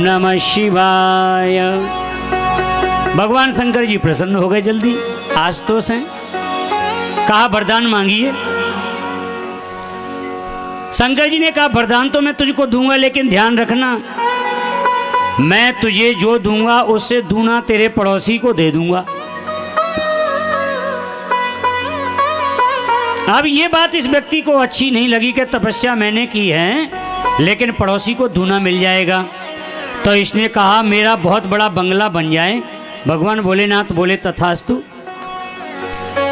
नमः शिवाय। भगवान शंकर जी प्रसन्न हो गए जल्दी, आज तो से कहा वरदान मांगिए। शंकर जी ने कहा वरदान तो मैं तुझको दूंगा, लेकिन ध्यान रखना मैं तुझे जो दूंगा उससे दूना तेरे पड़ोसी को दे दूंगा। अब ये बात इस व्यक्ति को अच्छी नहीं लगी कि तपस्या मैंने की है लेकिन पड़ोसी को दूना मिल जाएगा। तो इसने कहा मेरा बहुत बड़ा बंगला बन जाए। भगवान भोलेनाथ बोले तथास्तु।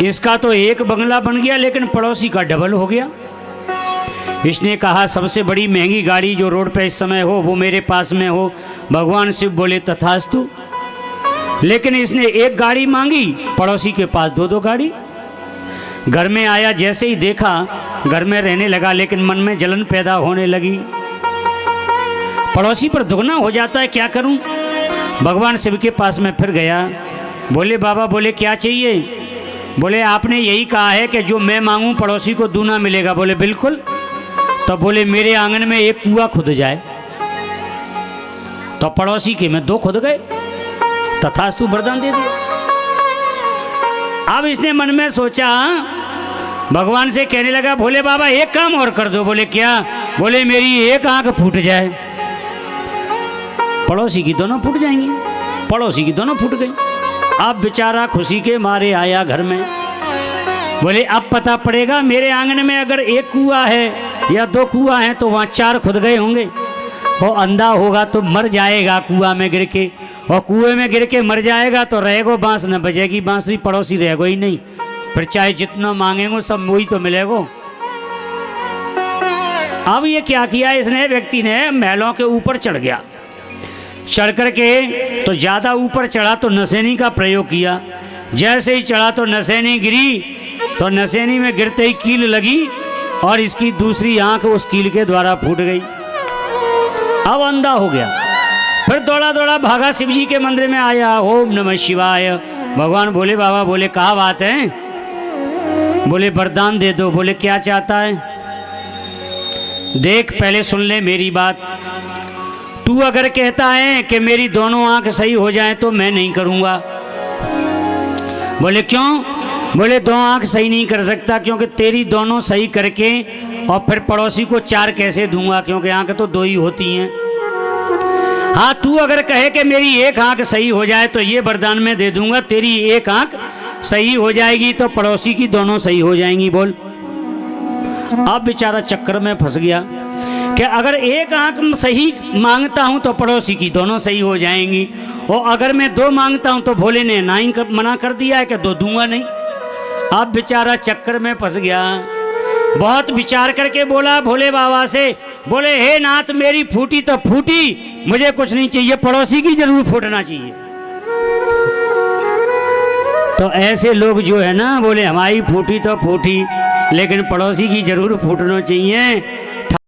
इसका तो एक बंगला बन गया लेकिन पड़ोसी का डबल हो गया। इसने कहा सबसे बड़ी महंगी गाड़ी जो रोड पे इस समय हो वो मेरे पास में हो। भगवान शिव बोले तथास्तु। लेकिन इसने एक गाड़ी मांगी, पड़ोसी के पास दो दो गाड़ी। घर में आया, जैसे ही देखा घर में रहने लगा, लेकिन मन में जलन पैदा होने लगी। पड़ोसी पर दुगना हो जाता है, क्या करूं। भगवान शिव के पास में फिर गया। बोले बाबा, बोले क्या चाहिए। बोले आपने यही कहा है कि जो मैं मांगूं पड़ोसी को दूना मिलेगा। बोले बिल्कुल। तो बोले मेरे आंगन में एक कुआं खुद जाए। तो पड़ोसी के में दो खुद गए। तथास्तु, वरदान दे दिया। अब इसने मन में सोचा, भगवान से कहने लगा भोले बाबा एक काम और कर दो। बोले क्या। बोले मेरी एक आंख फूट जाए। पड़ोसी की दोनों फूट जाएंगी। पड़ोसी की दोनों फूट गई। अब बेचारा खुशी के मारे आया घर में। बोले अब पता पड़ेगा मेरे आंगन में अगर एक कुआं है या दो कुआं हैं तो वहाँ चार खुद गए होंगे। वो अंधा होगा तो मर जाएगा कुआं में गिर के, और कुएं में गिर के मर जाएगा तो रहेगो बांस, न बजेगी बांसुरी, पड़ोसी रहेगो ही नहीं। फिर चाहे जितना मांगेंगे सब वही तो मिलेगो। अब ये क्या किया इसने, व्यक्ति ने महलों के ऊपर चढ़ गया। चढ़ करके तो ज़्यादा ऊपर चढ़ा तो नसेनी का प्रयोग किया। जैसे ही चढ़ा तो नसेनी गिरी, तो नसेनी में गिरते ही कील लगी और इसकी दूसरी आंख उस कील के द्वारा फूट गई। अब अंधा हो गया। फिर दौड़ा दौड़ा भागा शिव जी के मंदिर में आया। ओम नमः शिवाय। भगवान भोले बाबा बोले कहा बात है। बोले वरदान दे दो। बोले क्या चाहता है। देख पहले सुन ले मेरी बात। तू अगर कहता है कि मेरी दोनों आंख सही हो जाए तो मैं नहीं करूंगा। बोले क्यों। बोले दो आंख सही नहीं कर सकता क्योंकि तेरी दोनों सही करके और फिर पड़ोसी को चार कैसे दूंगा, क्योंकि आंख तो दो ही होती हैं। हाँ तू अगर कहे कि मेरी एक आंख सही हो जाए तो ये वरदान मैं दे दूंगा, तेरी एक आंख सही हो जाएगी तो पड़ोसी की दोनों सही हो जाएंगी। बोल। अब बेचारा चक्कर में फंस गया कि अगर एक आंख सही मांगता हूं तो पड़ोसी की दोनों सही हो जाएंगी, और अगर मैं दो मांगता हूं तो भोले ने ना ही मना कर दिया है कि दो दूंगा नहीं। अब बेचारा चक्कर में फंस गया। बहुत विचार करके बोला भोले बाबा से, बोले हे नाथ मेरी फूटी तो फूटी, मुझे कुछ नहीं चाहिए, पड़ोसी की जरूर फूटना चाहिए। तो ऐसे लोग जो है ना, बोले हमारी फूटी तो फूटी लेकिन पड़ोसी की जरूर फूटना चाहिए।